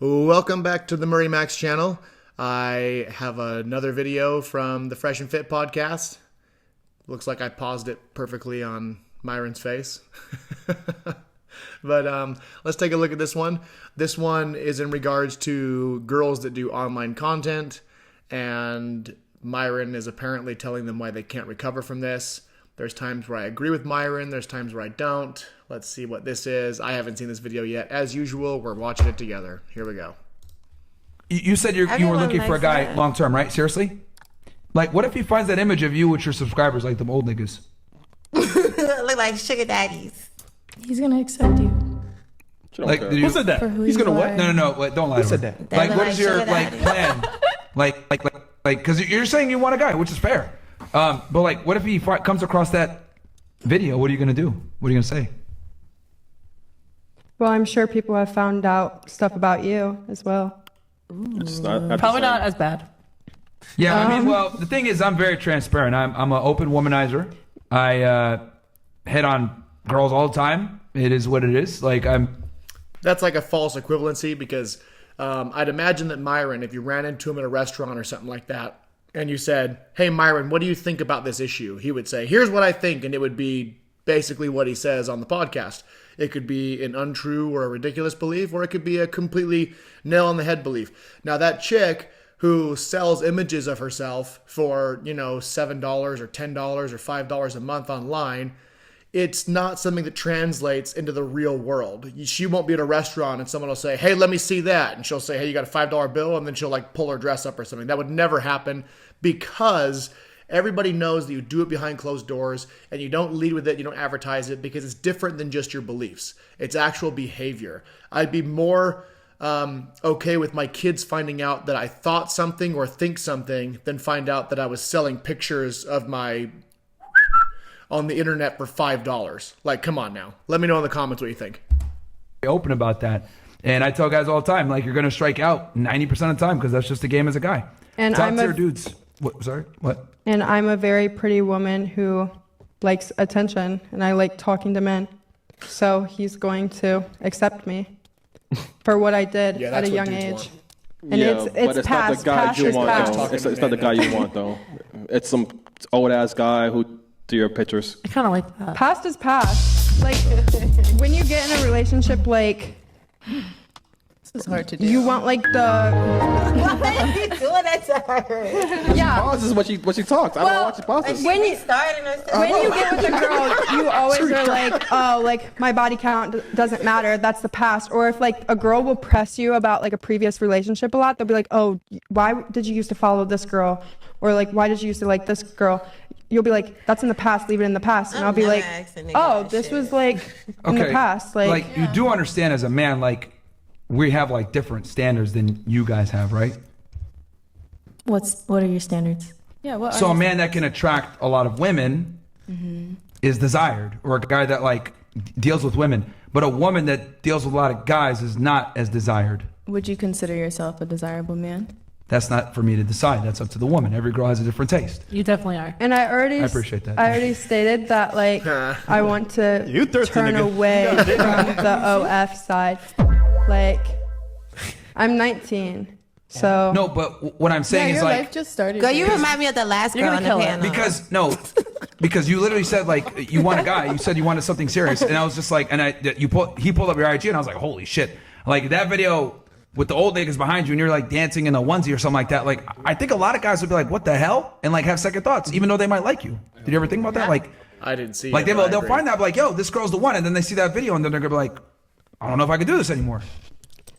Welcome back to the MurrayMax channel. I have another video from the Fresh and Fit podcast. Looks like I paused it perfectly on Myron's face. But let's take a look at this one. This one is in regards to girls that do online content, and Myron is apparently telling them why they can't recover from this. There's times where I agree with Myron. There's times where I don't. Let's see what this is. I haven't seen this video yet. As usual, we're watching it together. Here we go. You said you were looking for a guy long term, right? Seriously? Like, what if he finds that image of you with your subscribers, like them old niggas? Look like sugar daddies. He's gonna accept you. Like, who said that? He's gonna what? No. Wait, don't lie. Who said that? Like, what is your plan? like, because you're saying you want a guy, which is fair. But like, what if he comes across that video? What are you gonna do? What are you gonna say? Well, I'm sure people have found out stuff about you as well. It's not Probably not as bad. Yeah, I mean, well, the thing is, I'm very transparent. I'm an open womanizer. I hit on girls all the time. It is what it is. Like, That's like a false equivalency because I'd imagine that Myron, if you ran into him at a restaurant or something like that, and you said, "Hey, Myron, what do you think about this issue?" He would say, "Here's what I think," and it would be basically what he says on the podcast. It could be an untrue or a ridiculous belief, or it could be a completely nail-on-the-head belief. Now, that chick who sells images of herself for, $7 or $10 or $5 a month online, it's not something that translates into the real world. She won't be at a restaurant and someone will say, "Hey, let me see that." And she'll say, "Hey, you got a $5 bill?" And then she'll pull her dress up or something. That would never happen because everybody knows that you do it behind closed doors and you don't lead with it, you don't advertise it because it's different than just your beliefs. It's actual behavior. I'd be more okay with my kids finding out that I thought something or think something than find out that I was selling pictures of my on the internet for $5. Like, come on now. Let me know in the comments what you think. Open about that. And I tell guys all the time, like, you're going to strike out 90% of the time because that's just the game as a guy. And Talk to your dudes. What? Sorry? What? And I'm a very pretty woman who likes attention, and I like talking to men. So he's going to accept me for what I did at a young age. And it's past. Past is past. It's not the guy you want, though. It's some old-ass guy who do your pictures. I kind of like that. Past is past. Like, when you get in a relationship, like... This is hard to do. You want, like, the... Why are you doing that to her? Yeah. This is what she talks. I don't watch your pauses. When you When you get with a girl, you always are like, "Oh, like, my body count doesn't matter. That's the past." Or if, like, a girl will press you about, like, a previous relationship a lot, they'll be like, "Oh, why did you used to follow this girl?" Or, like, "Why did you used to like this girl?" You'll be like, "That's in the past. Leave it in the past." And I'll be like, "Oh, this was, like, in the past." Like, you do understand as a man, like, we have, like, different standards than you guys have, right? What are your standards? Yeah. What? So a man that can attract a lot of women is desired, or a guy that, like, deals with women. But a woman that deals with a lot of guys is not as desired. Would you consider yourself a desirable man? That's not for me to decide. That's up to the woman. Every girl has a different taste. You definitely are. and I appreciate that. I already stated that, like, I want to You thirsty, turn nigga. away from the OF side. Like, I'm 19, so... No, but what I'm saying is, like, just started. Girl, you remind me of the last girl on the panel. because you literally said, like, you want a guy. You said you wanted something serious, and I was just like, he pulled up your IG, and I was like, holy shit! Like, that video with the old niggas behind you, and you're like dancing in a onesie or something like that. Like, I think a lot of guys would be like, what the hell, and like have second thoughts, even though they might like you. Did you ever think about that? Like, I didn't see like it. they'll find out, like, yo, this girl's the one, and then they see that video, and then they're gonna be like, I don't know if I can do this anymore.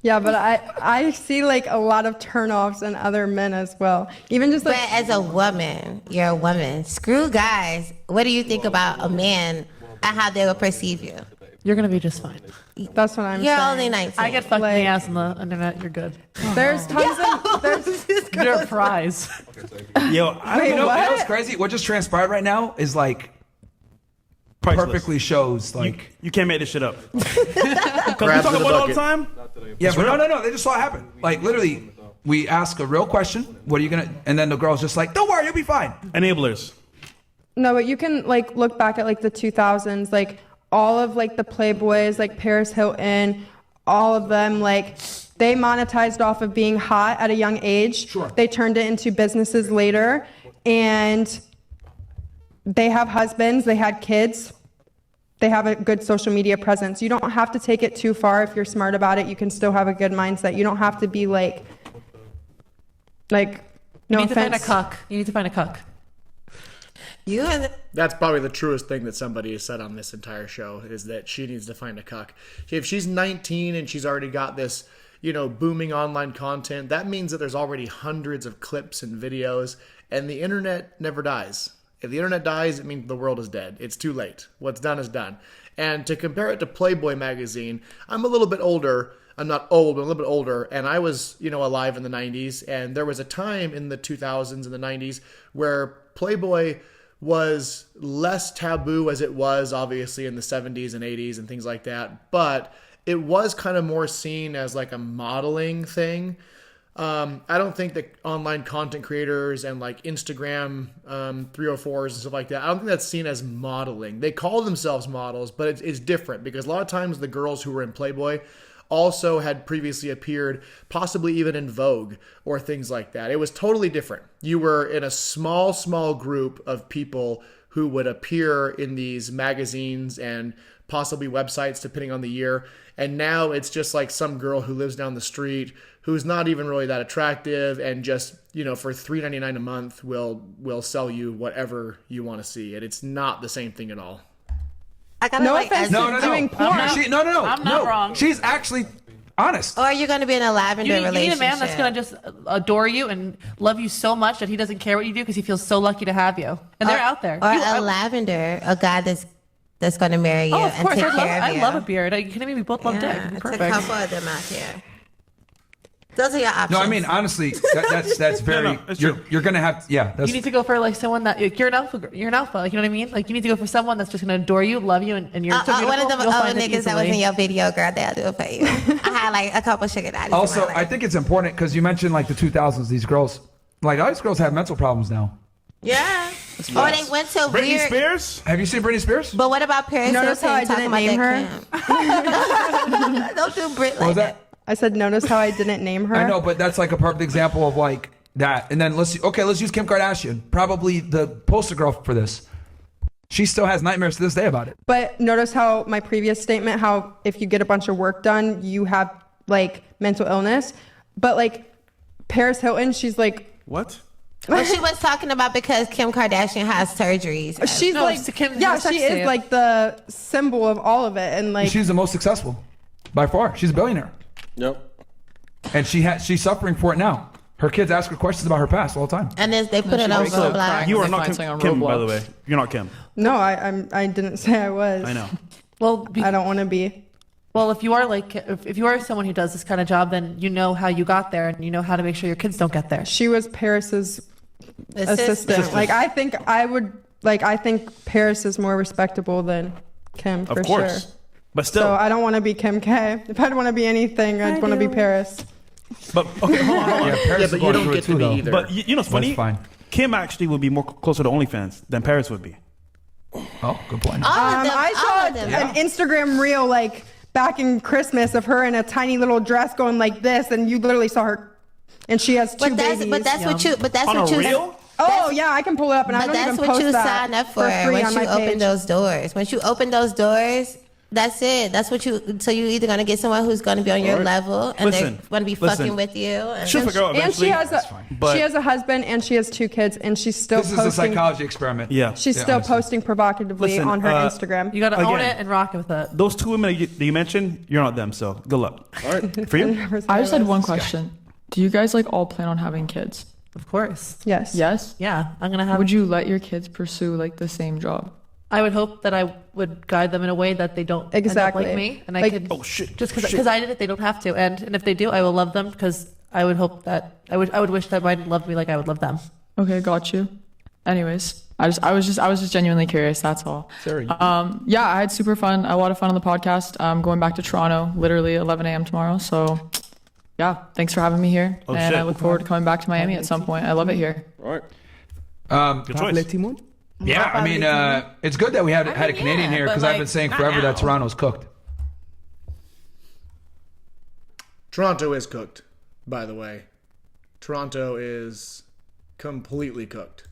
Yeah, but I see, like, a lot of turnoffs in other men as well. Even just, like... But as a woman, you're a woman. Screw guys. What do you think about a man and how they will perceive you? You're gonna be just fine. That's what I'm You're saying. only 19. I get fucked in the ass on the internet. You're good. There's tons of... You're a prize. Yo, I don't You know know. what's crazy? What just transpired right now is, like, Priceless. perfectly shows, like... You can't make this shit up. Because we Crabs talk in a about it all the bucket. time. Yeah, but real. no, they just saw it happen. Like, literally, we ask a real question, what are you gonna... And then the girl's just like, don't worry, you'll be fine. Enablers. No, but you can, like, look back at, like, the 2000s, like, all of, like, the Playboys, like, Paris Hilton, all of them, like, They monetized off of being hot at a young age. Sure. They turned it into businesses later, and they have husbands, they had kids. They have a good social media presence. You don't have to take it too far. If you're smart about it, you can still have a good mindset. You don't have to be like, no you need offense. to find a cuck. You need to find a cuck. That's probably the truest thing that somebody has said on this entire show, is that she needs to find a cuck. If she's 19 and she's already got this, booming online content, that means that there's already hundreds of clips and videos, and the internet never dies. If the internet dies, it means the world is dead. It's too late. What's done is done. And to compare it to Playboy magazine, I'm a little bit older. I'm not old, but a little bit older. And I was, alive in the 90s. And there was a time in the 2000s and the 90s where Playboy was less taboo as it was, obviously, in the 70s and 80s and things like that. But it was kind of more seen as like a modeling thing. I don't think that online content creators and like Instagram 304s and stuff like that, I don't think that's seen as modeling. They call themselves models, but it's different, because a lot of times the girls who were in Playboy also had previously appeared possibly even in Vogue or things like that. It was totally different. You were in a small group of people who would appear in these magazines and possibly websites depending on the year. And now it's just like some girl who lives down the street who's not even really that attractive, and just, for $3.99 a month will sell you whatever you want to see. And it's not the same thing at all. I gotta No offense to doing porn. No. I'm not wrong. She's actually honest. Or are you gonna be in a lavender You relationship? need a man that's going to just adore you and love you so much that he doesn't care what you do because he feels so lucky to have you. And they're out there. Or a lavender, a guy that's gonna marry you of and course. take I care of you. I love a beard. Are you kidding me? We both love dick. It'd be It's perfect. a couple of them out here. Those are your options. No, I mean, honestly, that's very. it's you're true. going to have. Yeah, that's. You need to go for like someone that you're an alpha. You're an alpha. Like, you know what I mean? Like, you need to go for someone that's just going to adore you, love you, and you're so beautiful. one of them You'll find it niggas that was easily. in your video, girl, they'll do it for you. I had like a couple sugar daddies. Also, in my I life. think it's important because you mentioned like the 2000s. These girls, like all these girls, have mental problems now. Yeah. Or they went to Britney weird. Spears? Have you seen Britney Spears? But what about Paris Notice how I Hilton talking didn't about name that Kim? Don't do Brit What like was that. that? I said, notice how I didn't name her? I know, but that's like a perfect example of like that. And then let's use Kim Kardashian, probably the poster girl for this. She still has nightmares to this day about it. But notice how my previous statement, how if you get a bunch of work done, you have like mental illness. But like Paris Hilton, she's like, What? Well, she was talking about because Kim Kardashian has surgeries. she's No, like, it's Kim- yeah, her sex she is tape. like the symbol of all of it. And like, She's the most successful by far. She's a billionaire. Yep. And she's suffering for it now. Her kids ask her questions about her past all the time. And then they put it on wakes up Roblox. crying. You are They not find Kim, something on Kim, by the Roblox. way. You're not Kim. no, I didn't say I was. I know. Well, I don't want to be. well, if you are like, if you are someone who does this kind of job, then you know how you got there, and you know how to make sure your kids don't get there. She was Paris's assistant. Like, I think Paris is more respectable than Kim, for Of course. sure. But still. So I don't want to be Kim K. If I'd want to be anything, I'd want to be Paris. But, okay, hold on. Yeah, Paris is but you going don't through get it too, to be though. either. But you know what's funny? That's fine. Kim actually would be more closer to OnlyFans than Paris would be. Oh, good point. All of them. I all of saw them. an Instagram reel like back in Christmas of her in a tiny little dress going like this, and you literally saw her, and she has two babies. But that's what you. But that's On what a you. reel? Oh yeah, I can pull it up, and I But don't that's even what post you that sign up for free once on you my open page. those doors. Once you open those doors, that's it. That's what you. So you're either gonna get someone who's gonna be on your level, and Listen, they're gonna be listen. fucking with you. And She'll figure out And eventually. she has But- a husband, and she has two kids, and she's still This is a posting. psychology experiment. Yeah. She's Yeah, still honestly. posting provocatively Listen, on her Instagram. You got to own Again. it and rock with it. Those two women that you mentioned, you're not them, so good luck. All right. For you? I just had one question. Do you guys like all plan on having kids? Of course. Yes. Yes? Yeah, I'm gonna have. Would you let your kids pursue like the same job? I would hope that I would guide them in a way that they don't Exactly. end up like me, and I Like- could. Oh, shit. Just Shit. because I did it, they don't have to. And if they do, I will love them because I would hope that I would wish that mine loved me like I would love them. Okay, got you. Anyways, I was just genuinely curious. That's all. Sarah, Yeah, I had super fun. A lot of fun on the podcast. I'm going back to Toronto, literally 11 a.m. tomorrow. So, yeah, thanks for having me here, Oh, and shit. I look forward to coming back to Miami at some point. I love it here. All right. Good choice. Yeah, I mean, it's good that we had a Canadian here but, because I've like, been saying not forever now. that Toronto's cooked. Toronto is cooked, by the way. Toronto is completely cooked.